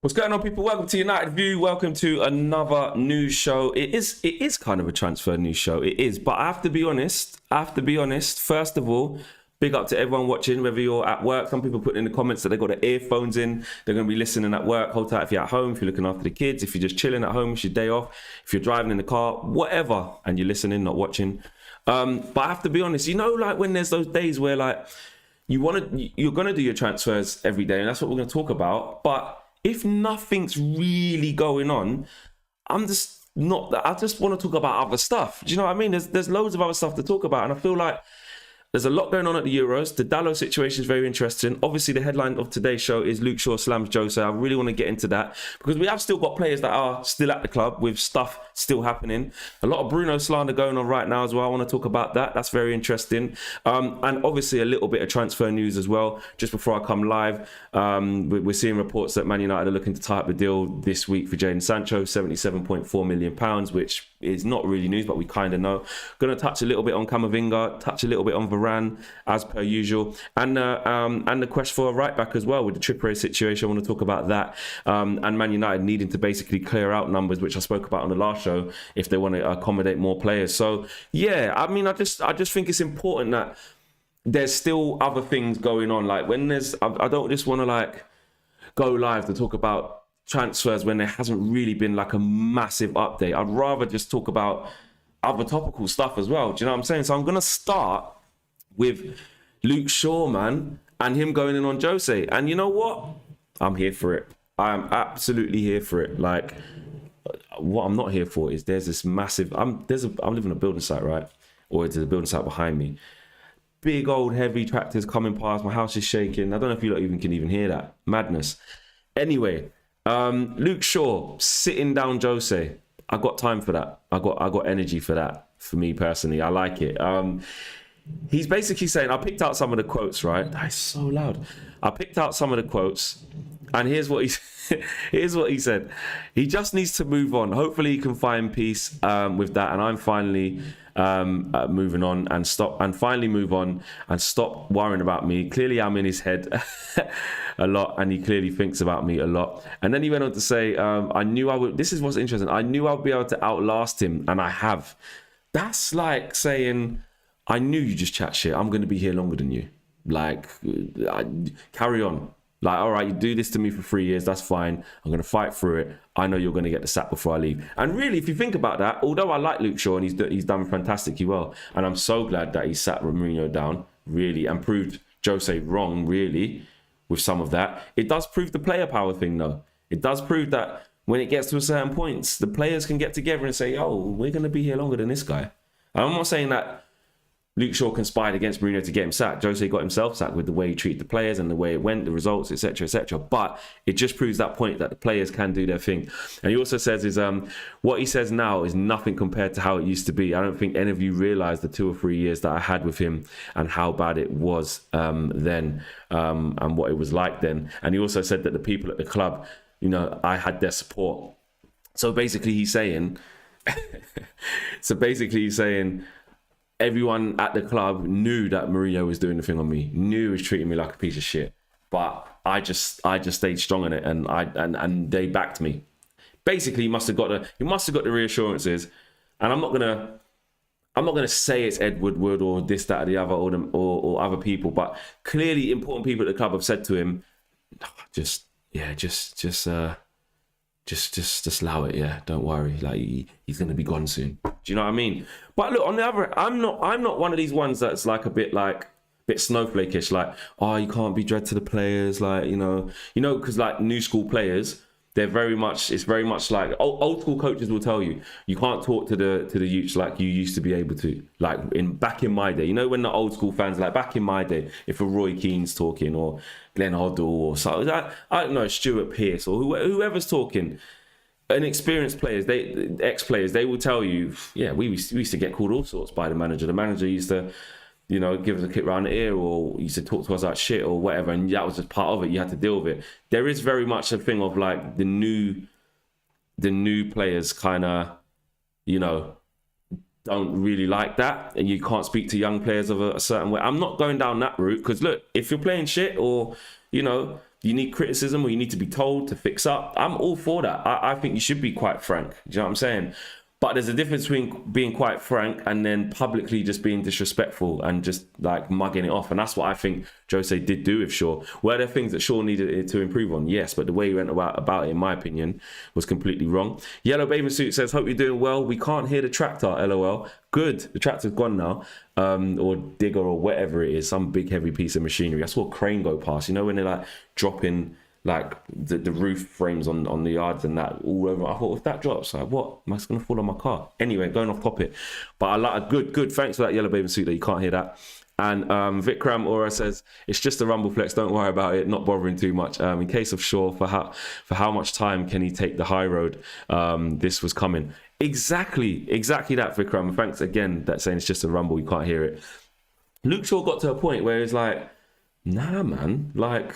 What's going on, people? Welcome to United View. Welcome to another news show. It is kind of a transfer news show. It is, but I have to be honest. First of all, big up to everyone watching, whether you're at work. Some people put in the comments that they got their earphones in. They're going to be listening at work. Hold tight if you're at home, if you're looking after the kids, if you're just chilling at home, it's your day off, if you're driving in the car, whatever, and you're listening, not watching. But I have to be honest. You know, like when there's those days where like you're going to do your transfers every day, and that's what we're going to talk about. But if nothing's really going on, I just want to talk about other stuff. Do you know what I mean? There's loads of other stuff to talk about. And I feel like there's a lot going on at the Euros. The Dalot situation is very interesting. Obviously, the headline of today's show is Luke Shaw slams Jose. I really want to get into that because we have still got players that are still at the club with stuff still happening. A lot of Bruno slander going on right now as well. I want to talk about that. That's very interesting. And obviously a little bit of transfer news as well. Just before I come live, we're seeing reports that Man United are looking to tie up the deal this week for Jadon Sancho, £77.4 million, which is not really news, but we kind of know. Going to touch a little bit on Camavinga, touch a little bit on Varane, as per usual, and the quest for a right back as well with the Trippier situation. I want to talk about that, and Man United needing to basically clear out numbers, which I spoke about on the last show, if they want to accommodate more players. So yeah, I mean, I just think it's important that there's still other things going on. Like when I don't just want to like go live to talk about transfers when there hasn't really been like a massive update. I'd rather just talk about other topical stuff as well. Do you know what I'm saying? So I'm going to start with Luke Shaw, man, and him going in on Jose. And you know what? I'm here for it. I am absolutely here for it. Like, what I'm not here for is there's this massive... I'm living on a building site, right? Or there's a building site behind me. Big old heavy tractors coming past. My house is shaking. I don't know if you lot can even hear that. Madness. Anyway, Luke Shaw sitting down Jose. I got time for that. I got energy for that. For me personally, I like it. He's basically saying, I picked out some of the quotes, right? That is so loud. I picked out some of the quotes, and here's what he said. He just needs to move on. Hopefully, he can find peace with that. And I'm finally moving on and finally move on and stop worrying about me. Clearly, I'm in his head a lot, and he clearly thinks about me a lot. And then he went on to say, I knew I would. This is what's interesting. I knew I'd be able to outlast him, and I have. That's like saying, I knew you just chat shit. I'm going to be here longer than you. Like, carry on. Like, all right, you do this to me for 3 years. That's fine. I'm going to fight through it. I know you're going to get the sack before I leave. And really, if you think about that, although I like Luke Shaw and he's done fantastically well, and I'm so glad that he sat Mourinho down, really, and proved Jose wrong, really, with some of that. It does prove the player power thing, though. It does prove that when it gets to a certain points, the players can get together and say, oh, we're going to be here longer than this guy. And I'm not saying that Luke Shaw conspired against Bruno to get him sacked. Jose got himself sacked with the way he treated the players and the way it went, the results, etc., etc. But it just proves that point that the players can do their thing. And he also says what he says now is nothing compared to how it used to be. I don't think any of you realise the 2 or 3 years that I had with him and how bad it was then and what it was like then. And he also said that the people at the club, you know, I had their support. So basically he's saying... everyone at the club knew that Mourinho was doing the thing on me, knew he was treating me like a piece of shit. But I just stayed strong in it, and they backed me. Basically, he must have got the reassurances. And I'm not gonna say it's Ed Woodward or this, that, or the other, or other people, but clearly important people at the club have said to him, just allow it, yeah. Don't worry. Like he's gonna be gone soon. Do you know what I mean? But look, on the other, I'm not one of these ones that's like a bit snowflakeish. Like, oh, you can't be dread to the players. Like, you know, because like new school players, it's very much like old school coaches will tell you can't talk to the youths like you used to be able to. Like back in my day, you know, when the old school fans, like back in my day, if a Roy Keane's talking or Glenn Hoddle or something, I don't know, Stuart Pearce or whoever's talking, and experienced players, ex-players, they will tell you, yeah, we used to get called all sorts by the manager. The manager used to, you know, give us a kick round the ear or used to talk to us like shit or whatever, and that was just part of it. You had to deal with it. There is very much a thing of like the new players kind of, you know, don't really like that, and you can't speak to young players of a certain way. I'm not going down that route because look, if you're playing shit or, you know, you need criticism or you need to be told to fix up, I'm all for that. I think you should be quite frank. Do you know what I'm saying? But there's a difference between being quite frank and then publicly just being disrespectful and just like mugging it off. And that's what I think Jose did do with Shaw. Were there things that Shaw needed to improve on? Yes, but the way he went about it, in my opinion, was completely wrong. Yellow Bathing Suit says, hope you're doing well. We can't hear the tractor, LOL. Good. The tractor's gone now. Or digger or whatever it is. Some big heavy piece of machinery. I saw a crane go past. You know when they're like dropping like the roof frames on the yards and that all over. I thought, if that drops, like what? Am I going to fall on my car? Anyway, going off topic. But I like a good. Thanks for that Yellow Bathing Suit that you can't hear that. And Vikram Aura says, it's just a rumble flex. Don't worry about it. Not bothering too much. In case of Shaw, for how much time can he take the high road? This was coming. Exactly that, Vikram. Thanks again that saying it's just a rumble. You can't hear it. Luke Shaw got to a point where he's like, nah, man, like,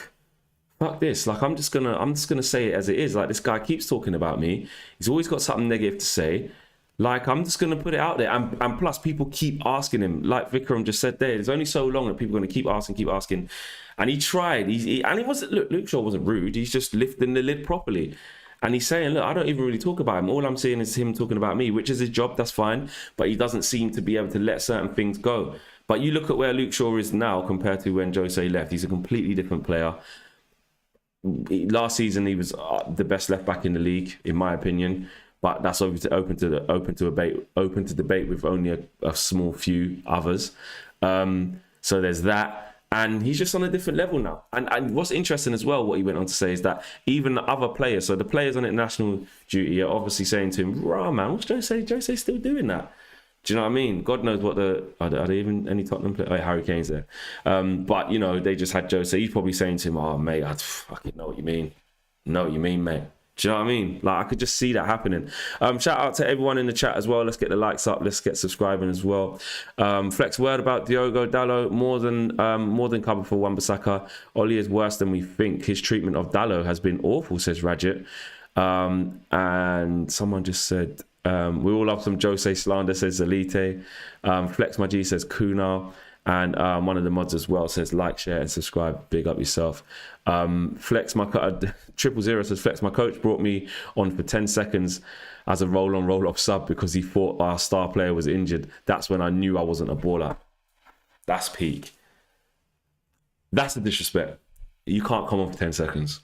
fuck this. Like, I'm just gonna say it as it is. Like, this guy keeps talking about me. He's always got something negative to say. Like, I'm just gonna put it out there. And plus, people keep asking him. Like Vikram just said there, there's only so long that people are gonna keep asking. And he tried. And he wasn't. Look, Luke Shaw wasn't rude. He's just lifting the lid properly. And he's saying, look, I don't even really talk about him. All I'm seeing is him talking about me, which is his job. That's fine. But he doesn't seem to be able to let certain things go. But you look at where Luke Shaw is now compared to when Jose left. He's a completely different player. Last season, he was the best left back in the league, in my opinion. But that's obviously open to debate with only a small few others. So there's that. And he's just on a different level now. And what's interesting as well, what he went on to say is that even the other players, so the players on international duty are obviously saying to him, rah, man, what's Jose? Jose's still doing that. Do you know what I mean? God knows what are there even any Tottenham players? Oh, Harry Kane's there. But, you know, they just had Jose. He's probably saying to him, oh, mate, I fucking know what you mean. Know what you mean, mate. Do you know what I mean? Like, I could just see that happening. Shout out to everyone in the chat as well. Let's get the likes up. Let's get subscribing as well. Flex word about Diogo Dalot. More than cover for Wan-Bissaka. Oli is worse than we think. His treatment of Dalot has been awful, says Rajit. And someone just said, we all love some Jose slander, says Zalite. Flex my G says Kunal. And one of the mods as well says like, share and subscribe. Big up yourself. Flex my 000 says Flex my coach brought me on for 10 seconds as a roll on roll off sub because he thought our star player was injured. That's when I knew I wasn't a baller. That's peak. That's the disrespect. You can't come on for 10 seconds.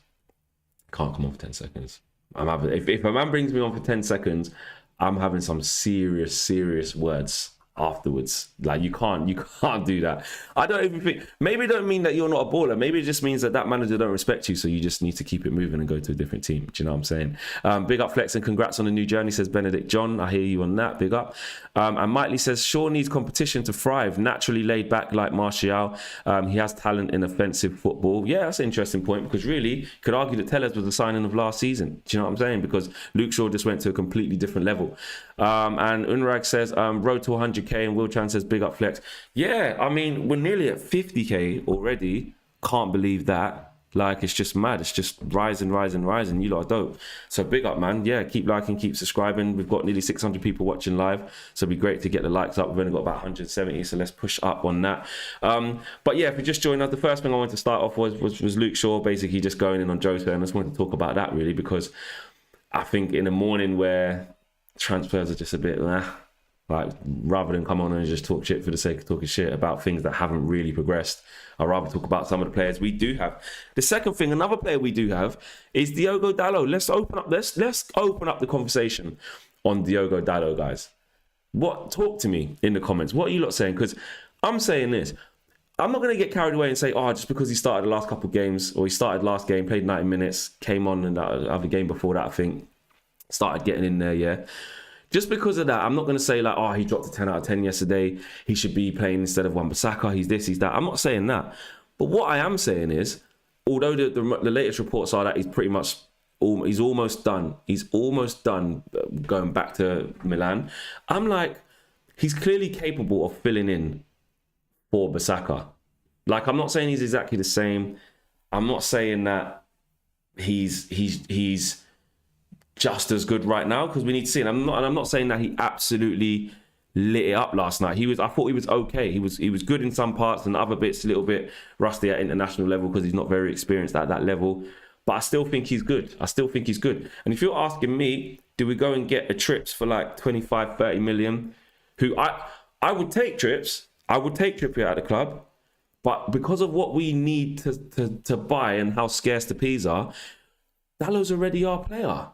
Can't come on for 10 seconds. If a man brings me on for 10 seconds, I'm having some serious words afterwards. Like, you can't do that. I don't even think, maybe it don't mean that you're not a baller. Maybe it just means that manager don't respect you, so you just need to keep it moving and go to a different team. Do you know what I'm saying? Big up Flex and congrats on the new journey, says Benedict John. I hear you on that. Big up. And Mike Lee says Shaw needs competition to thrive. Naturally laid back like Martial. He has talent in offensive football. Yeah, that's an interesting point, because really you could argue that Tellez was the signing of last season. Do you know what I'm saying? Because Luke Shaw just went to a completely different level. And Unrag says road to 100k, and Will Chan says big up Flex. Yeah, I mean, we're nearly at 50k already. Can't believe that. Like, it's just mad. It's just rising. You lot are dope. So big up, man. Yeah, keep liking, keep subscribing. We've got nearly 600 people watching live, so it'd be great to get the likes up. We've only got about 170, so let's push up on that. But yeah, if you just joined us, the first thing I wanted to start off was Luke Shaw basically just going in on Jose, and I just wanted to talk about that really, because I think in a morning where transfers are just a bit like, rather than come on and just talk shit for the sake of talking shit about things that haven't really progressed, I'd rather talk about some of the players we do have. The second thing, another player we do have, is Diogo Dalot. Let's open up the conversation on Diogo Dalot, guys. Talk to me in the comments. What are you lot saying? Because I'm saying this. I'm not going to get carried away and say, just because he started the last couple of games, or he started last game, played 90 minutes, came on in that other game before that, I think, started getting in there, yeah. Just because of that, I'm not going to say like, he dropped a 10 out of 10 yesterday, he should be playing instead of Wan-Bissaka, he's this, he's that. I'm not saying that. But what I am saying is, although the latest reports are that he's pretty much, he's almost done going back to Milan, I'm like, he's clearly capable of filling in for Bissaka. Like, I'm not saying he's exactly the same. I'm not saying that he's just as good right now, because we need to see it. I'm not saying that he absolutely lit it up last night. I thought he was okay. He was good in some parts, and other bits a little bit rusty at international level because he's not very experienced at that level. But I still think he's good. And if you're asking me, do we go and get a Trips for like 25, 30 million? Who I would take Trips. I would take Trippier out of the club. But because of what we need to buy and how scarce the P's are, Dalot's already our player.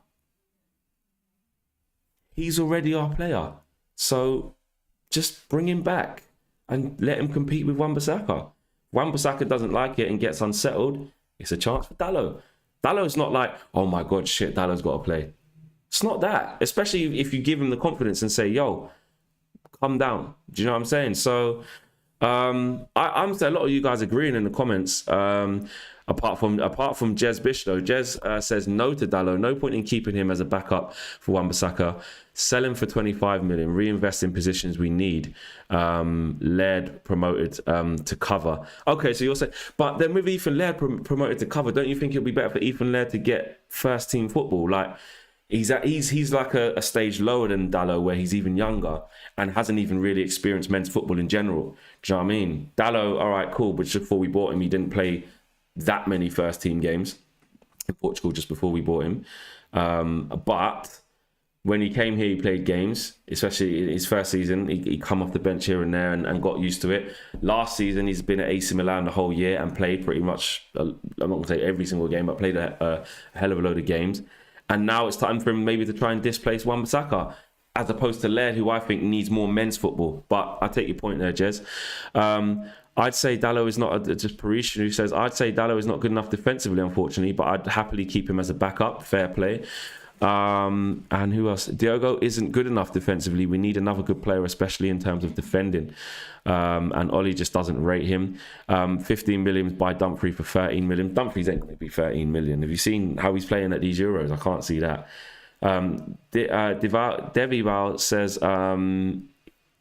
He's already our player. So just bring him back and let him compete with Wan-Bissaka. Wan-Bissaka doesn't like it and gets unsettled. It's a chance for Dalot. Dalot's not like, oh my God, shit, Dalot's got to play. It's not that. Especially if you give him the confidence and say, yo, come down. Do you know what I'm saying? So I'm a lot of you guys agreeing in the comments. Apart from Jez Bish though, Jez says no to Dalot. No point in keeping him as a backup for Wan-Bissaka. Sell him for 25 million. Reinvest in positions we need. Laird promoted to cover. Okay, so you're saying, but then with Ethan Laird promoted to cover, don't you think it'll be better for Ethan Laird to get first team football? Like he's like a stage lower than Dalot, where he's even younger and hasn't even really experienced men's football in general. Do you know what I mean? Dalot, all right, cool, but just before we bought him, he didn't play that many first team games in Portugal just before we bought him. But when he came here, he played games, especially in his first season. He come off the bench here and there and got used to it. Last season, he's been at AC Milan the whole year and played pretty much, I'm not going to say every single game, but played a hell of a load of games. And now it's time for him maybe to try and displace Wan-Bissaka, as opposed to Laird, who I think needs more men's football. But I take your point there, Jez. I'd say Dalot is not, just Parisian who says, I'd say Dalot is not good enough defensively, unfortunately, but I'd happily keep him as a backup. Fair play. And who else? Diogo isn't good enough defensively. We need another good player, especially in terms of defending. And Ollie just doesn't rate him. 15 million by Dumfries for 13 million. Dumfries ain't going to be 13 million. Have you seen how he's playing at these Euros? I can't see that. Devival says,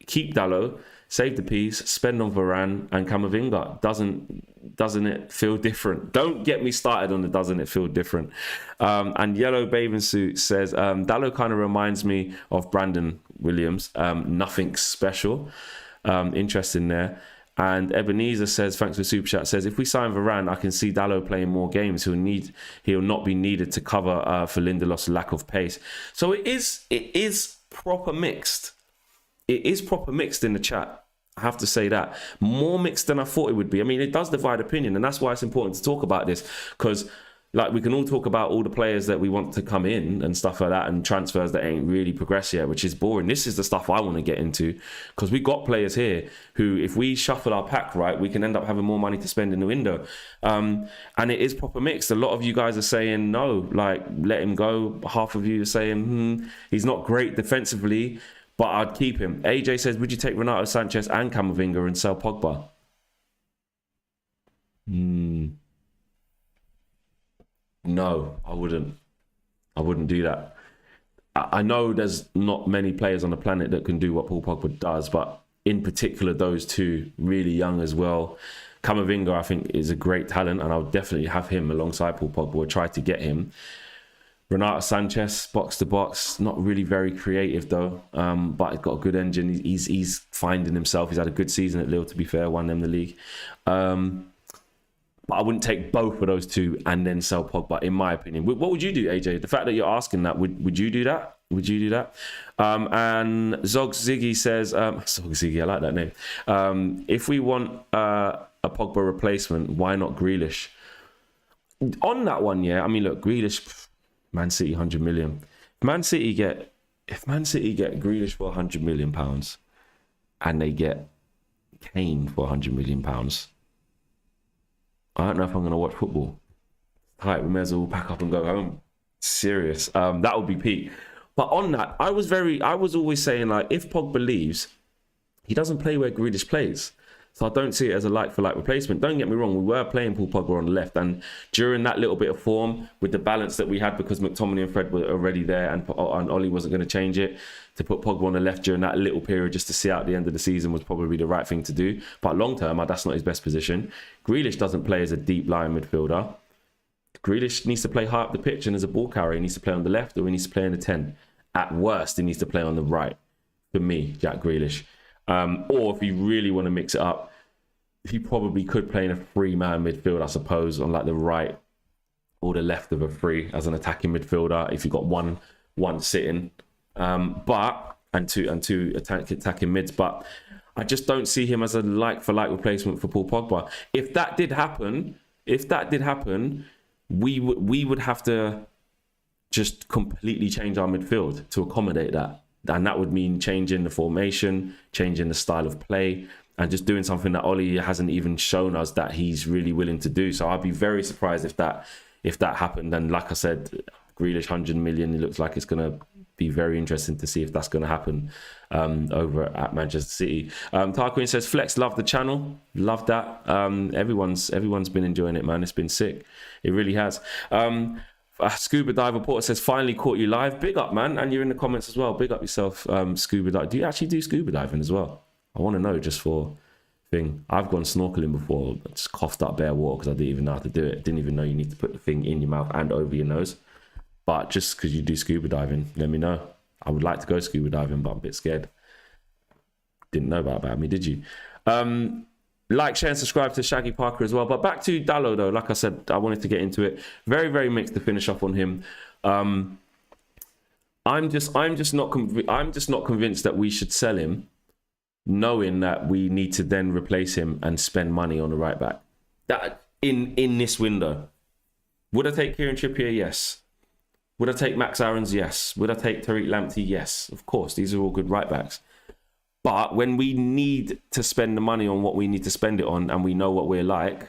keep Dalot. Save the P's, spend on Varane and Camavinga. Doesn't it feel different? Don't get me started on the doesn't it feel different. And Yellow Bathing Suit says, Dalot kind of reminds me of Brandon Williams. Nothing special. Interesting there. And Ebenezer says, thanks for Super Chat, says, if we sign Varane, I can see Dalot playing more games. He'll not be needed to cover for Lindelof's lack of pace. So it is proper mixed. It is proper mixed in the chat. I have to say that. More mixed than I thought it would be. I mean, it does divide opinion, and that's why it's important to talk about this, because like we can all talk about all the players that we want to come in and stuff like that, and transfers that ain't really progressed yet, which is boring. This is the stuff I want to get into, because we got players here who, if we shuffle our pack right, we can end up having more money to spend in the window. And it is proper mixed. A lot of you guys are saying no, like let him go. Half of you are saying he's not great defensively, but I'd keep him. AJ says, would you take Renato Sanchez and Camavinga and sell Pogba? No, I wouldn't. I wouldn't do that. I know there's not many players on the planet that can do what Paul Pogba does, but in particular, those two, really young as well. Camavinga, I think, is a great talent, and I'll definitely have him alongside Paul Pogba or try to get him. Renato Sanchez, box to box, not really very creative though, but he's got a good engine. He's finding himself. He's had a good season at Lille, to be fair, won them the league. But I wouldn't take both of those two and then sell Pogba, in my opinion. What would you do, AJ? The fact that you're asking that, would you do that? Would you do that? And Zog Ziggy says, Zog Ziggy, I like that name. If we want a Pogba replacement, why not Grealish? On that one, yeah. I mean, look, Grealish, Man City, 100 million. If Man City get Grealish for 100 million pounds, and they get Kane for 100 million pounds, I don't know if I'm going to watch football. All right, we may as well pack up and go home. Serious. That would be peak. But on that, I was always saying, like, if Pogba leaves, he doesn't play where Grealish plays. So I don't see it as a like-for-like replacement. Don't get me wrong, we were playing Paul Pogba on the left, and during that little bit of form, with the balance that we had, because McTominay and Fred were already there, and Ollie wasn't going to change it, to put Pogba on the left during that little period just to see out the end of the season was probably the right thing to do. But long-term, that's not his best position. Grealish doesn't play as a deep line midfielder. Grealish needs to play high up the pitch, and as a ball carrier, he needs to play on the left, or he needs to play on the 10. At worst, he needs to play on the right. for me, Jack Grealish. Or if you really want to mix it up, he probably could play in a 3-man midfield, I suppose, on like the right or the left of a 3 as an attacking midfielder. If you've got one sitting, and two attacking mids, but I just don't see him as a like-for-like replacement for Paul Pogba. If that did happen, we would have to just completely change our midfield to accommodate that. And that would mean changing the formation, changing the style of play, and just doing something that Oli hasn't even shown us that he's really willing to do. So I'd be very surprised if that happened. And like I said, Grealish 100 million, it looks like it's going to be very interesting to see if that's going to happen over at Manchester City. Tarquin says, Flex, love the channel. Love that. Everyone's been enjoying it, man. It's been sick. It really has. Scuba Dive Reporter says, finally caught you live. Big up, man. And you're in the comments as well. Big up yourself, Scuba Dive. Do you actually do scuba diving as well? I want to know, just for thing. I've gone snorkeling before. I just coughed up bare water because I didn't even know how to do it. Didn't even know you need to put the thing in your mouth and over your nose. But just because you do scuba diving, let me know. I would like to go scuba diving, but I'm a bit scared. Didn't know about me, did you? Like, share, and subscribe to Shaggy Parker as well. But back to Dalot, though. Like I said, I wanted to get into it. Very, very mixed to finish off on him. I'm just not convinced that we should sell him, knowing that we need to then replace him and spend money on the right back. That in this window. Would I take Kieran Trippier? Yes. Would I take Max Aarons? Yes. Would I take Tariq Lamptey? Yes. Of course, these are all good right backs. But when we need to spend the money on what we need to spend it on, and we know what we're like,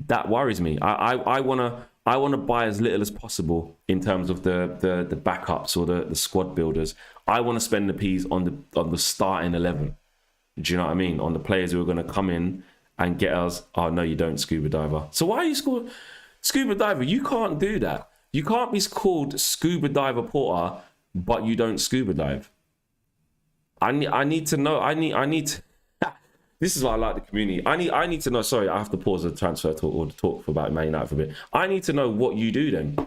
that worries me. I wanna buy as little as possible in terms of the backups or the squad builders. I want to spend the P's on the starting 11. Do you know what I mean? On the players who are going to come in and get us. Oh no, you don't, Scuba Diver. So why are you called Scuba Diver? You can't do that. You can't be called Scuba Diver Porter, but you don't scuba dive. I need to know. I need to, this is why I like the community. I need to know. Sorry, I have to pause the transfer talk or the talk for about Man United for a bit. I need to know what you do then.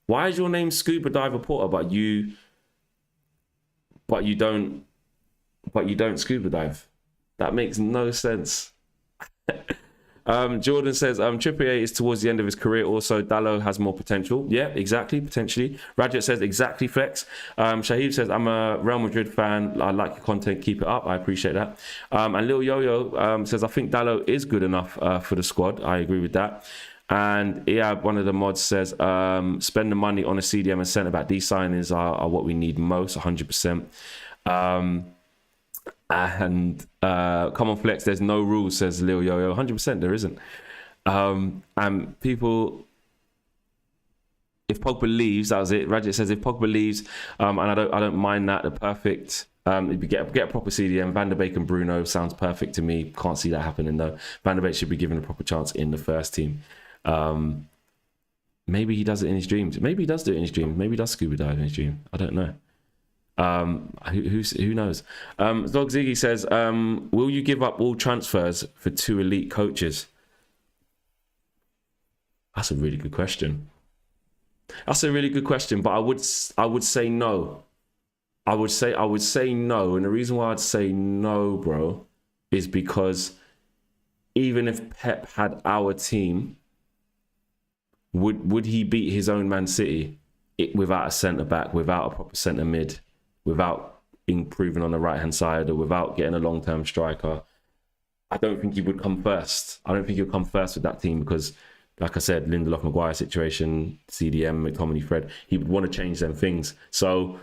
Why is your name Scuba Diver Porter, but you don't scuba dive? That makes no sense. Jordan says, Trippier is towards the end of his career. Also, Dalot has more potential. Yeah, exactly, potentially. Rajat says, exactly, Flex. Shahib says, I'm a Real Madrid fan. I like your content. Keep it up. I appreciate that. And Lil Yo-Yo says, I think Dalot is good enough for the squad. I agree with that. And yeah, one of the mods says, spend the money on a CDM and centre-back. These signings are what we need most, 100%. And come on, Flex, there's no rules, says Lil Yo-Yo. 100% there isn't. And people, if Pogba leaves, that was it. Rajit says if Pogba leaves, and I don't mind that. The perfect, if you get a proper CDM, Van der Beek and Bruno sounds perfect to me. Can't see that happening though. Van der Beek should be given a proper chance in the first team. Maybe he does it in his dreams. Maybe he does do it in his dreams. Maybe he does scuba dive in his dream. I don't know. Who knows? Zog Ziggy says, will you give up all transfers for 2 elite coaches? That's a really good question. But I would say no. I would say no, and the reason why I'd say no, bro, is because even if Pep had our team, would he beat his own Man City without a centre back, without a proper centre mid, without improving on the right hand side, or without getting a long term striker? I don't think he would come first. I don't think he'll come first with that team because, like I said, Lindelof, Maguire situation, CDM, McTominay, Fred, he would want to change them things. So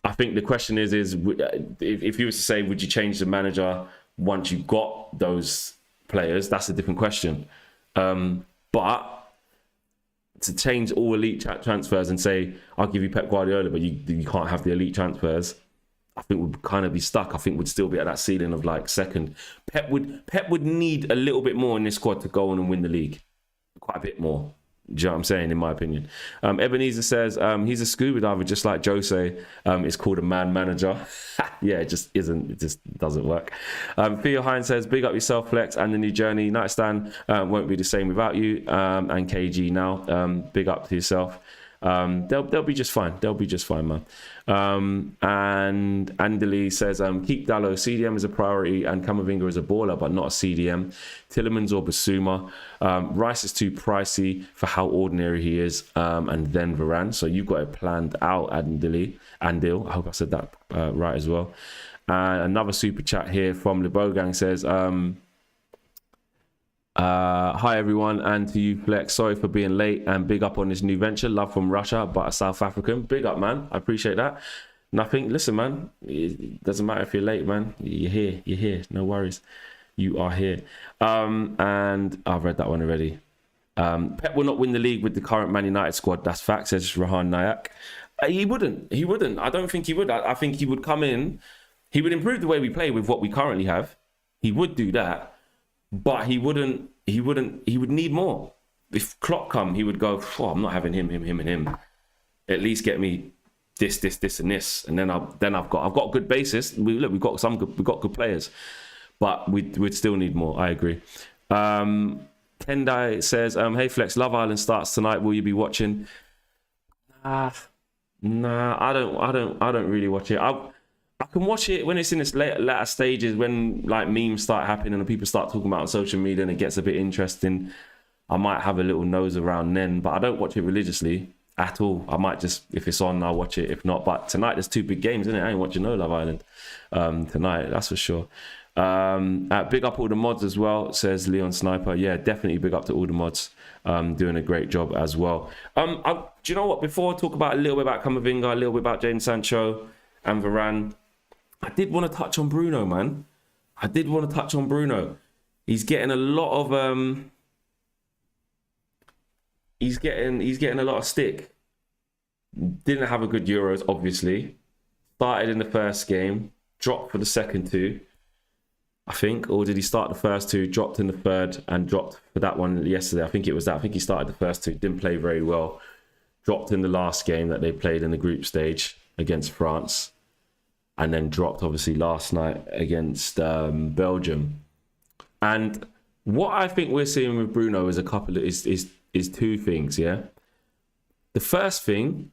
I think the question is if you was to say, would you change the manager once you got those players? That's a different question. But to change all elite transfers and say, I'll give you Pep Guardiola, but you can't have the elite transfers, I think we'd kind of be stuck. I think we'd still be at that ceiling of like second. Pep would need a little bit more in this squad to go on and win the league. Quite a bit more. Do you know what I'm saying, in my opinion? Ebenezer says, he's a scuba diver just like Jose. It's called a man manager. Yeah, it just isn't. It just doesn't work. Theo Hines says, big up yourself, Flex, and the new journey. Nightstand won't be the same without you. And KG now, big up to yourself. They'll be just fine. They'll be just fine, man. And Andeli says, keep Dalot. CDM is a priority and Camavinga is a baller, but not a CDM. Tillemans or Basuma. Rice is too pricey for how ordinary he is. And then Varane. So you've got it planned out, Andil. I hope I said that right as well. Another super chat here from Libogang says, hi everyone, and to you Flex, sorry for being late and big up on this new venture. Love from Russia, but a South African. Big up, man. I appreciate that. Nothing. Listen, man, it doesn't matter if you're late, man. You're here. No worries. You are here. And I've read that one already. Pep will not win the league with the current Man United squad. That's fact, says Rahan Nayak. He wouldn't. I don't think he would. I think he would come in. He would improve the way we play with what we currently have. He would do that. But he would need more. If Klopp come, he would go, I'm not having him, and him. At least get me this, and this. And then I've got a good basis. We've got good players. But we'd still need more. I agree. Kendai says, hey Flex, Love Island starts tonight. Will you be watching? Nah, I don't really watch it. I can watch it when it's in its latter stages, when like memes start happening and people start talking about it on social media and it gets a bit interesting. I might have a little nose around then, but I don't watch it religiously at all. I might just, if it's on, I'll watch it. If not, but tonight there's 2 big games, isn't it? I ain't watching no Love Island tonight, that's for sure. Big up all the mods as well, says Leon Sniper. Yeah, definitely big up to all the mods. Doing a great job as well. Do you know what? Before I talk about a little bit about Camavinga, a little bit about Jadon Sancho and Varane, I did want to touch on Bruno, man. He's getting a lot of he's getting a lot of stick. Didn't have a good Euros, obviously. Started in the first game, dropped for the second 2, I think, or did he start the first 2, dropped in the third, and dropped for that one yesterday? I think it was that. I think he started the first 2, didn't play very well. Dropped in the last game that they played in the group stage against France. And then dropped, obviously, last night against Belgium. And what I think we're seeing with Bruno is is 2 things, yeah? The first thing,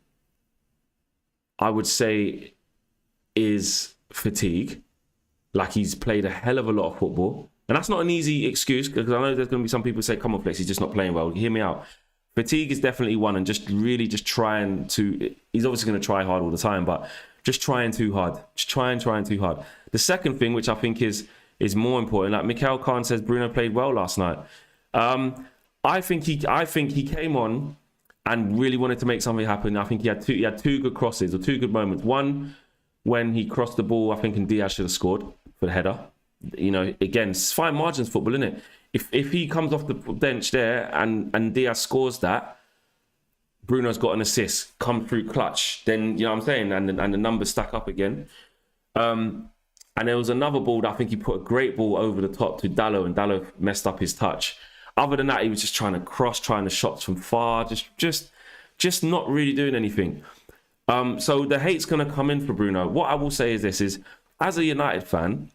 I would say, is fatigue. Like, he's played a hell of a lot of football. And that's not an easy excuse, because I know there's going to be some people who say, come on, Flex, he's just not playing well. Hear me out. Fatigue is definitely one, and just trying to... He's obviously going to try hard all the time, but... just trying too hard. Just trying too hard. The second thing, which I think is more important, like Mikhail Khan says, Bruno played well last night. I think he came on and really wanted to make something happen. I think he had 2 good crosses or 2 good moments. One when he crossed the ball, I think, and Diaz should have scored for the header. You know, again, it's fine margins football, isn't it? If he comes off the bench there and Diaz scores that, Bruno's got an assist, come through clutch, then, you know what I'm saying, and the numbers stack up again. And there was another ball that I think he put a great ball over the top to Dalot, and Dalot messed up his touch. Other than that, he was just trying to shots from far, just not really doing anything. So the hate's going to come in for Bruno. What I will say is this, is as a United fan,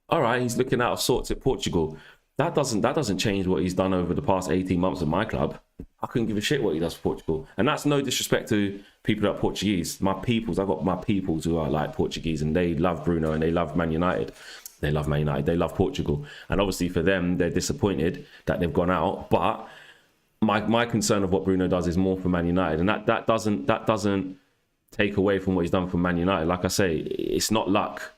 all right, he's looking out of sorts at Portugal. That doesn't change what he's done over the past 18 months at my club. I couldn't give a shit what he does for Portugal. And that's no disrespect to people that are Portuguese. I've got my peoples who are like Portuguese, and they love Bruno and they love Man United. They love Man United. They love Portugal. And obviously for them, they're disappointed that they've gone out. But my concern of what Bruno does is more for Man United. And that doesn't take away from what he's done for Man United. Like I say, it's not luck.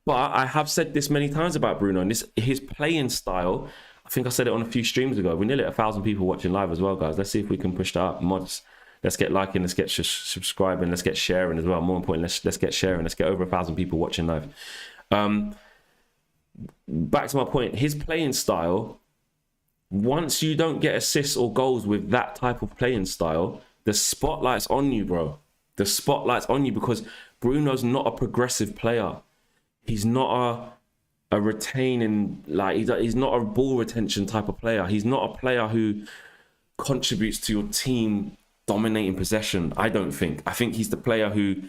But I have said this many times about Bruno, and his playing style, I think I said it on a few streams ago. We're nearly at 1,000 people watching live as well, guys. Let's see if we can push that up. Mods, let's get liking, let's get subscribing, let's get sharing as well. More important, let's get sharing. Let's get over 1,000 people watching live. Back to my point, his playing style, once you don't get assists or goals with that type of playing style, the spotlight's on you, bro. The spotlight's on you, because Bruno's not a progressive player. He's not a retaining, like, he's not a ball retention type of player. He's not a player who contributes to your team dominating possession, I don't think. I think he's the player who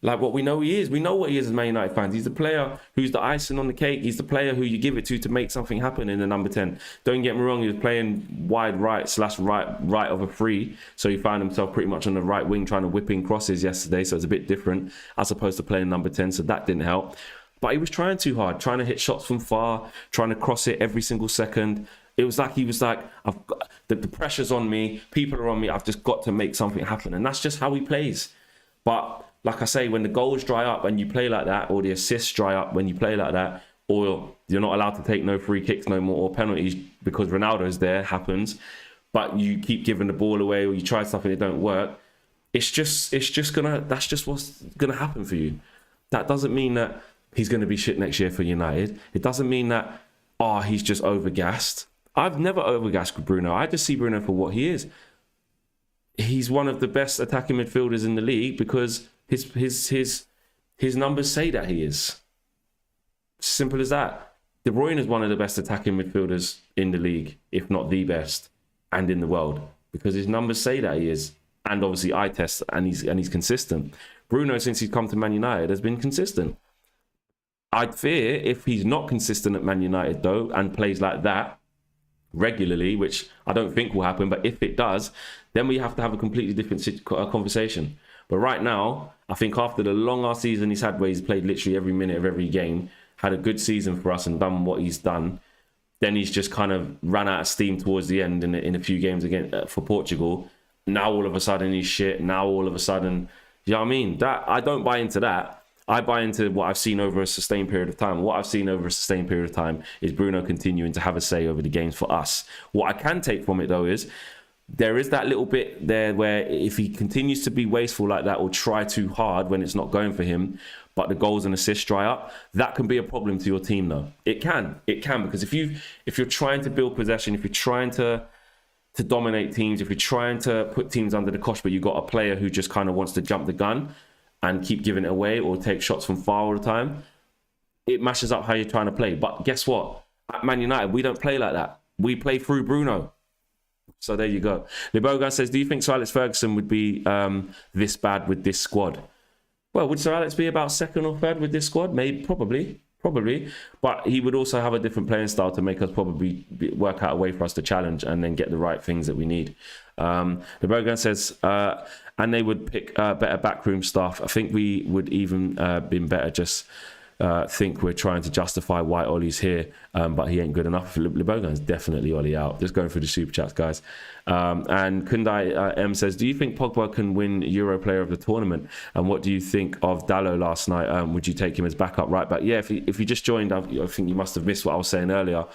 like what we know he is. We know what he is as Man United fans. He's the player who's the icing on the cake. He's the player who you give it to make something happen in the number 10. Don't get me wrong, he was playing wide right of a free. So he found himself pretty much on the right wing trying to whip in crosses yesterday. So it's a bit different as opposed to playing number 10. So that didn't help. But he was trying too hard, trying to hit shots from far, trying to cross it every single second. It was like he was like, I've got, the pressure's on me, people are on me, I've just got to make something happen. And that's just how he plays. But like I say, when the goals dry up and you play like that, or the assists dry up when you play like that, or you're not allowed to take no free kicks no more, or penalties because Ronaldo's there, happens, but you keep giving the ball away, or you try stuff and it don't work, that's just what's gonna happen for you. That doesn't mean that he's gonna be shit next year for United. It doesn't mean that, he's just overgassed. I've never overgassed with Bruno. I just see Bruno for what he is. He's one of the best attacking midfielders in the league because his numbers say that he is. Simple as that. De Bruyne is one of the best attacking midfielders in the league, if not the best, and in the world, because his numbers say that he is. And obviously eye test, and he's consistent. Bruno, since he's come to Man United, has been consistent. I'd fear if he's not consistent at Man United though, and plays like that regularly, which I don't think will happen, but if it does, then we have to have a completely different conversation. But right now, I think after the long ass season he's had, where he's played literally every minute of every game, had a good season for us and done what he's done, then he's just kind of ran out of steam towards the end in a few games again for Portugal. Now all of a sudden he's shit. Now all of a sudden, you know what I mean? That I don't buy into that. I buy into what I've seen over a sustained period of time. What I've seen over a sustained period of time is Bruno continuing to have a say over the games for us. What I can take from it though is there is that little bit there where if he continues to be wasteful like that or try too hard when it's not going for him, but the goals and assists dry up, that can be a problem to your team though. It can, because if you're trying to build possession, if you're trying to dominate teams, if you're trying to put teams under the cosh, but you've got a player who just kind of wants to jump the gun and keep giving it away or take shots from far all the time, it mashes up how you're trying to play. But guess what? At Man United, we don't play like that. We play through Bruno. So there you go. Libogan says, do you think Sir Alex Ferguson would be this bad with this squad? Well, would Sir Alex be about second or third with this squad? Maybe, probably. But he would also have a different playing style to make us probably work out a way for us to challenge and then get the right things that we need. Libogan says, and they would pick better backroom staff. I think we would even been better. Just think we're trying to justify why Ollie's here, but he ain't good enough. Libogan's definitely Ollie out. Just going through the super chats, guys. And Kundai M says, do you think Pogba can win Euro Player of the Tournament? And what do you think of Dalot last night? Would you take him as backup right back? Yeah, if you just joined, I think you must have missed what I was saying earlier.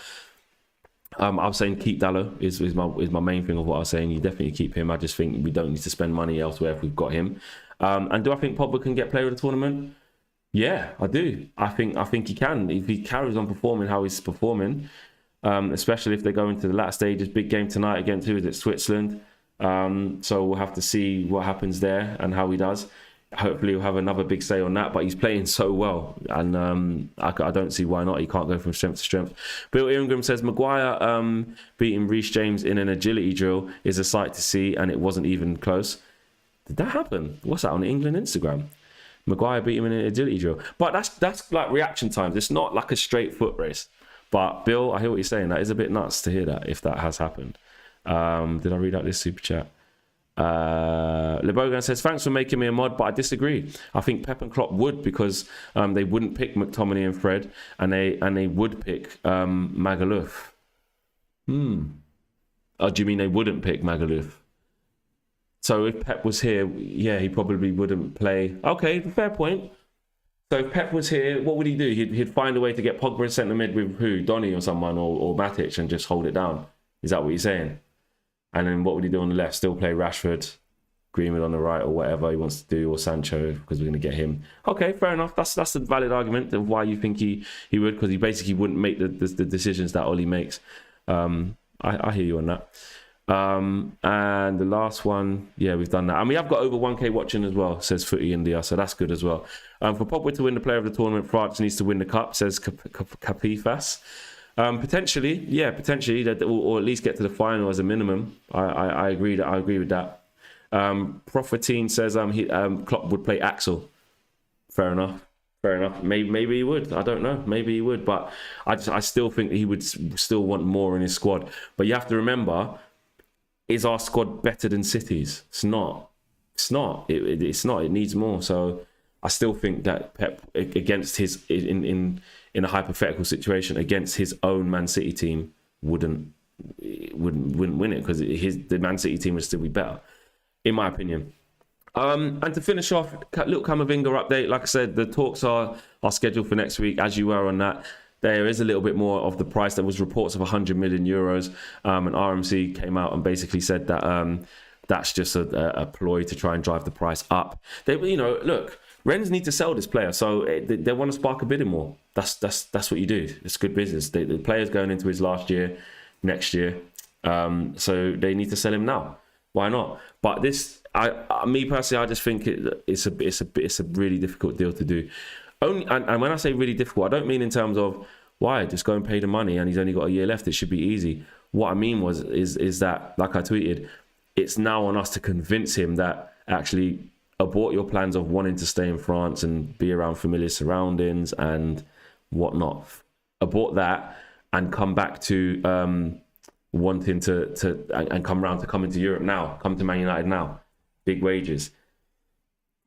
I was saying keep Dalot is my main thing of what I was saying. You definitely keep him. I just think we don't need to spend money elsewhere if we've got him. And do I think Pogba can get Player of the Tournament? Yeah, I do. I think he can if he carries on performing how he's performing, especially if they go into the latter stages. Big game tonight against Switzerland. So we'll have to see what happens there and how he does. Hopefully he'll have another big say on that, but he's playing so well, and I don't see why not. He can't go from strength to strength. Bill Ingram says Maguire beating Reece James in an agility drill is a sight to see, and it wasn't even close. Did that happen? What's that on the England Instagram? Maguire beat him in an agility drill, but that's like reaction times. It's not like a straight foot race. But Bill, I hear what you're saying. That is a bit nuts to hear that if that has happened. Did I read out this super chat? Libogan says, thanks for making me a mod, but I disagree. I think Pep and Klopp would, because they wouldn't pick McTominay and Fred, and they would pick Magaluf. Oh, do you mean they wouldn't pick Magaluf? So if Pep was here, yeah, he probably wouldn't play. Okay, fair point. So if Pep was here, what would he do? He'd find a way to get Pogba in centre mid with who? Donny or someone, or Matic, and just hold it down. Is that what you're saying? And then what would he do on the left? Still play Rashford, Greenwood on the right, or whatever he wants to do, or Sancho, because we're going to get him. Okay, fair enough. That's a valid argument of why you think he would, because he basically wouldn't make the decisions that Ollie makes. I hear you on that. And the last one, yeah, we've done that. And we have got over 1k watching as well, says Footy India, so that's good as well. For Pogba to win the Player of the Tournament, France needs to win the Cup, says Capifas. Potentially, yeah, potentially, or at least get to the final as a minimum. I agree with that. Profitine says Klopp would play Axel. Fair enough. Fair enough. Maybe he would. I don't know. Maybe he would, but I still think he would still want more in his squad. But you have to remember, is our squad better than City's? It's not. It's not. It's not. It needs more. So I still think that Pep, against his in a hypothetical situation against his own Man City team, wouldn't win it, because the Man City team would still be better, in my opinion. And to finish off, little Camavinga update. Like I said, the talks are scheduled for next week. As you were on that, there is a little bit more of the price. There was reports of 100 million euros, and RMC came out and basically said that that's just a ploy to try and drive the price up. Look, Rennes need to sell this player, so they want to spark a bidding war. That's what you do. It's good business. The player's going into his last year next year, so they need to sell him now. Why not? But me personally, I just think it's a really difficult deal to do. And when I say really difficult, I don't mean in terms of why just go and pay the money and he's only got a year left. It should be easy. What I mean is that, like I tweeted, it's now on us to convince him that actually abort your plans of wanting to stay in France and be around familiar surroundings and whatnot. Abort that and come back to wanting to and come around to coming to Europe now, come to Man United now, big wages.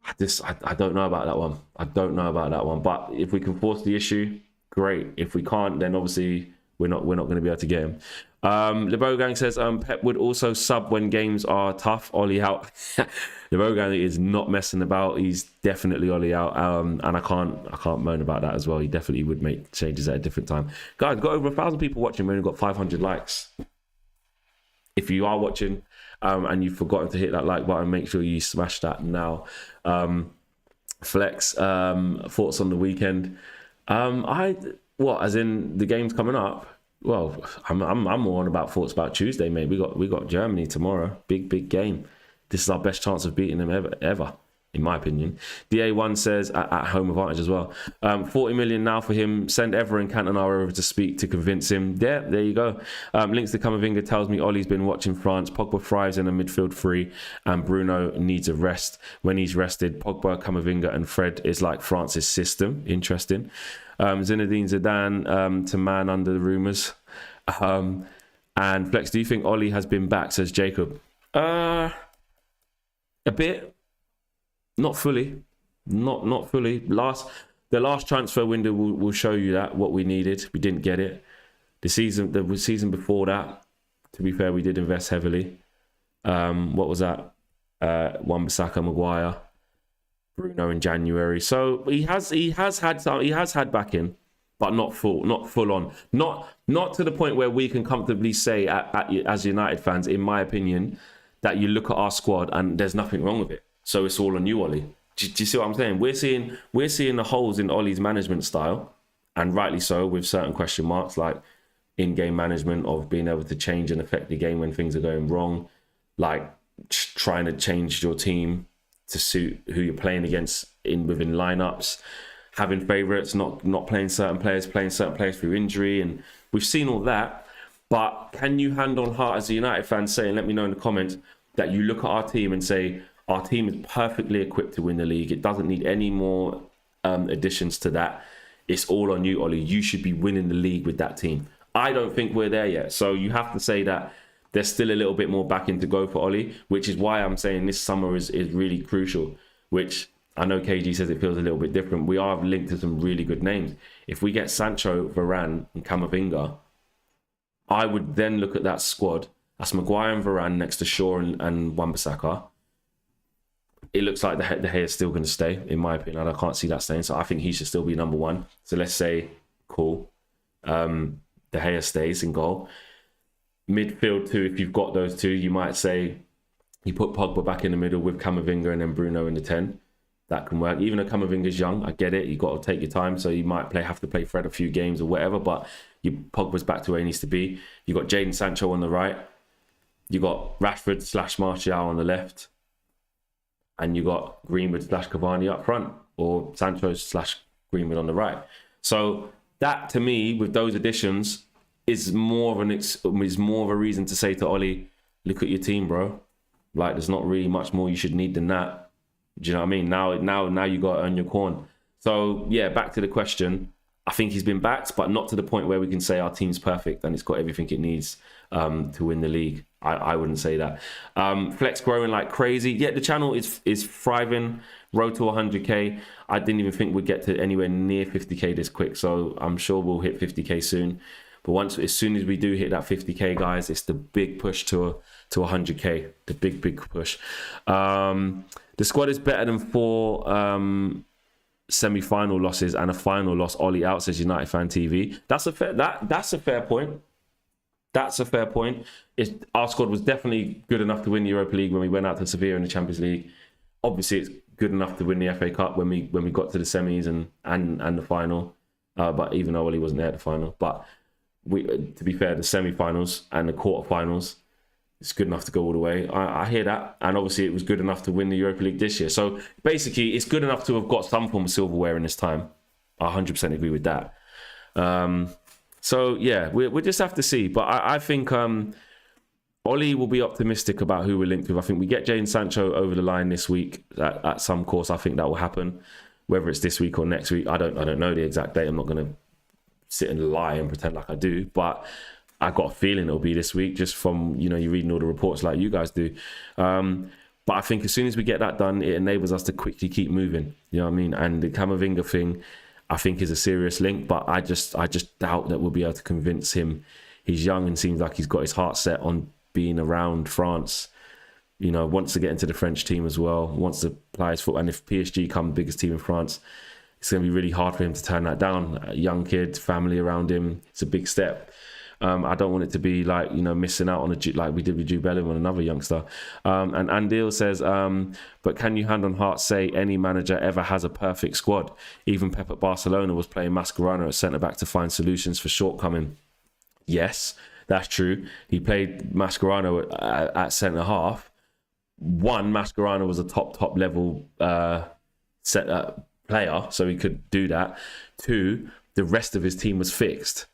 I don't know about that one. I don't know about that one. But if we can force the issue, great. If we can't, then obviously we're not going to be able to get him. LeBogang says Pep would also sub when games are tough. Ollie out. LeBogang is not messing about. He's definitely Ollie out. And I can't moan about that as well. He definitely would make changes at a different time. Guys, got over 1,000 people watching. We only got 500 likes. If you are watching and you've forgotten to hit that like button, make sure you smash that now. Flex, thoughts on the weekend? As in the game's coming up? Well, I'm more on about thoughts about Tuesday, mate. We got Germany tomorrow. Big game. This is our best chance of beating them ever, in my opinion. DA1 says at home advantage as well. 40 million now for him. Send Ever and Cantona over to speak to convince him. There you go. Links to Camavinga tells me Ollie's been watching France. Pogba thrives in a midfield three, and Bruno needs a rest. When he's rested, Pogba, Camavinga, and Fred is like France's system. Interesting. Zinedine Zidane to man under the rumours. And Flex, do you think Ollie has been back? Says Jacob. A bit. Not fully. Not fully. The last transfer window will show you that what we needed. We didn't get it. The season before that, to be fair, we did invest heavily. What was that? Wan-Bissaka, Maguire, Bruno in January. So he has had backing, but not full on. Not to the point where we can comfortably say as United fans, in my opinion, that you look at our squad and there's nothing wrong with it. So it's all on you, Ollie. Do you see what I'm saying? We're seeing the holes in Ollie's management style, and rightly so, with certain question marks like in-game management of being able to change and affect the game when things are going wrong, like trying to change your team to suit who you're playing against within lineups, having favourites, not playing certain players through injury, and we've seen all that. But can you hand on heart as a United fan say, and let me know in the comments, that you look at our team and say, our team is perfectly equipped to win the league. It doesn't need any more additions to that. It's all on you, Ollie. You should be winning the league with that team. I don't think we're there yet. So you have to say that there's still a little bit more backing to go for Ollie, which is why I'm saying this summer is really crucial, which I know KG says it feels a little bit different. We are linked to some really good names. If we get Sancho, Varane and Camavinga, I would then look at that squad. That's Maguire and Varane next to Shaw and Wan-Bissaka. It looks like De Gea is still going to stay, in my opinion. I can't see that staying. So I think he should still be number one. So let's say, cool. De Gea stays in goal. Midfield too, if you've got those two, you might say you put Pogba back in the middle with Camavinga and then Bruno in the 10. That can work. Even though Camavinga's young, I get it. You've got to take your time. So you might have to play Fred a few games or whatever. But Pogba's back to where he needs to be. You've got Jadon Sancho on the right. You've got Rashford / Martial on the left. And you got Greenwood / Cavani up front, or Sancho / Greenwood on the right. So that, to me, with those additions, is more of a reason to say to Ollie, look at your team, bro. Like, there's not really much more you should need than that. Do you know what I mean? Now you got to earn your corn. So yeah, back to the question. I think he's been backed, but not to the point where we can say our team's perfect and it's got everything it needs to win the league. I wouldn't say that. Flex growing like crazy. Yeah, the channel is thriving. Road to 100k. I didn't even think we'd get to anywhere near 50k this quick. So I'm sure we'll hit 50k soon. But as soon as we do hit that 50k, guys, it's the big push to 100k. The big push. The squad is better than 4 semi-final losses and a final loss. Ollie out, says United Fan TV. That's a fair point. That's a fair point. Our squad was definitely good enough to win the Europa League when we went out to Sevilla in the Champions League. Obviously, it's good enough to win the FA Cup when we got to the semis and the final. But even though Ollie wasn't there at the final, but to be fair, the semi-finals and the quarter-finals, it's good enough to go all the way. I hear that. And obviously it was good enough to win the Europa League this year. So basically, it's good enough to have got some form of silverware in this time. I 100% agree with that. So yeah, we'll just have to see. But I think Ollie will be optimistic about who we're linked with. I think we get Jadon Sancho over the line this week at some course. I think that will happen. Whether it's this week or next week, I don't know the exact date. I'm not going to sit and lie and pretend like I do. But I got a feeling it'll be this week, just from, you reading all the reports like you guys do. But I think as soon as we get that done, it enables us to quickly keep moving. You know what I mean? And the Camavinga thing, I think, is a serious link, but I just doubt that we'll be able to convince him. He's young and seems like he's got his heart set on being around France. Wants to get into the French team as well, wants to play his foot. And if PSG come the biggest team in France, it's going to be really hard for him to turn that down. A young kid, family around him, it's a big step. I don't want it to be like, missing out on like we did with Jude Bellingham on another youngster. And Andil says, but can you hand on heart say any manager ever has a perfect squad? Even Pep at Barcelona was playing Mascherano at centre-back to find solutions for shortcoming. Yes, that's true. He played Mascherano at centre-half. One, Mascherano was a top level player, so he could do that. Two, the rest of his team was fixed.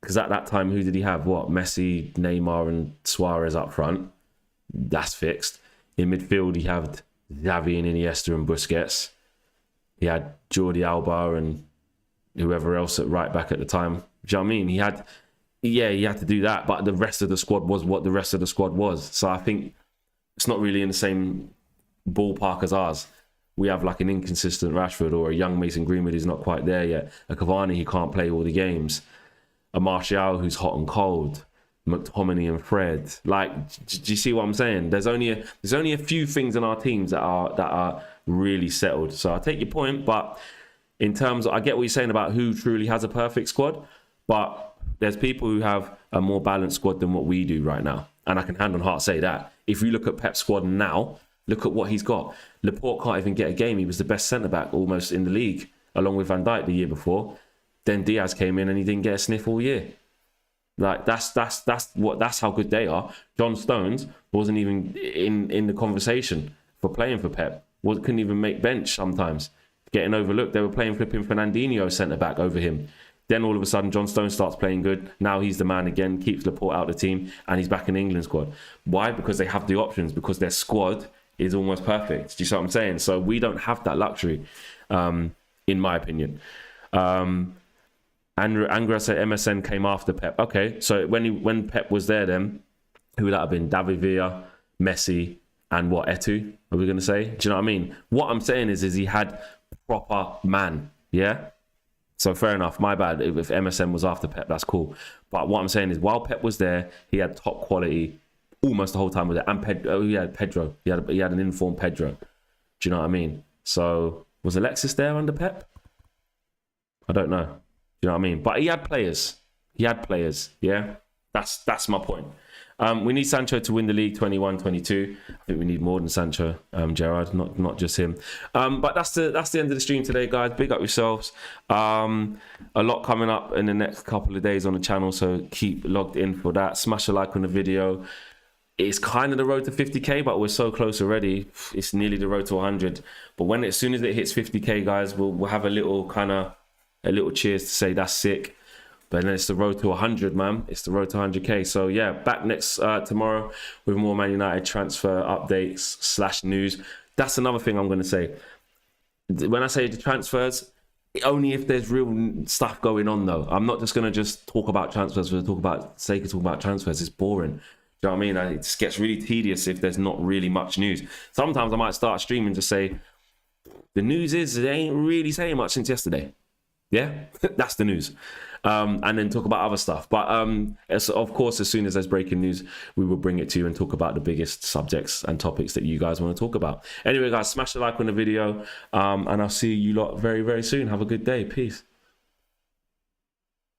Because at that time, who did he have? Messi, Neymar and Suarez up front. That's fixed. In midfield, he had Xavi and Iniesta and Busquets. He had Jordi Alba and whoever else at right back at the time. Do you know what I mean? He had to do that, but the rest of the squad was what the rest of the squad was. So I think it's not really in the same ballpark as ours. We have like an inconsistent Rashford or a young Mason Greenwood who's not quite there yet. A Cavani who can't play all the games. A Martial who's hot and cold, McTominay and Fred. Like, do you see what I'm saying? There's only a few things in our teams that are really settled. So I take your point, but in terms of, I get what you're saying about who truly has a perfect squad, but there's people who have a more balanced squad than what we do right now, and I can hand on heart say that. If you look at Pep's squad now, look at what he's got. Laporte can't even get a game. He was the best centre back almost in the league, along with Van Dijk the year before. Then Diaz came in and he didn't get a sniff all year. Like that's how good they are. John Stones wasn't even in the conversation for playing for Pep. Couldn't even make bench sometimes. Getting overlooked. They were playing flipping Fernandinho centre back over him. Then all of a sudden John Stones starts playing good. Now he's the man again, keeps Laporte out of the team, and he's back in the England squad. Why? Because they have the options, because their squad is almost perfect. Do you see what I'm saying? So we don't have that luxury, in my opinion. Angra said MSN came after Pep. Okay, so when Pep was there, then who would that have been? David Villa, Messi, and what, Etu? Are we going to say? Do you know what I mean? What I'm saying is he had proper man. Yeah. So fair enough. My bad. If MSN was after Pep, that's cool. But what I'm saying is, while Pep was there, he had top quality almost the whole time with it. And he had Pedro. He had an informed Pedro. Do you know what I mean? So was Alexis there under Pep? I don't know. You know what I mean? But he had players. Yeah? That's my point. We need Sancho to win the league 21-22. I think we need more than Sancho, Gerard, not just him. But that's the end of the stream today, guys. Big up yourselves. A lot coming up in the next couple of days on the channel, so keep logged in for that. Smash a like on the video. It's kind of the road to 50k, but we're so close already. It's nearly the road to 100. But as soon as it hits 50k, guys, we'll have a little cheers to say that's sick. But then it's the road to 100, man. It's the road to 100k. So yeah, back next tomorrow with more Man United transfer updates / news. That's another thing I'm going to say. When I say the transfers, only if there's real stuff going on, though. I'm not just going to just talk about transfers for the sake of talking about transfers. It's boring. Do you know what I mean? It just gets really tedious if there's not really much news. Sometimes I might start streaming and just say, the news is they ain't really saying much since yesterday. Yeah, that's the news. And then talk about other stuff. But of course, as soon as there's breaking news, we will bring it to you and talk about the biggest subjects and topics that you guys want to talk about. Anyway, guys, smash the like on the video. And I'll see you lot very, very soon. Have a good day. Peace.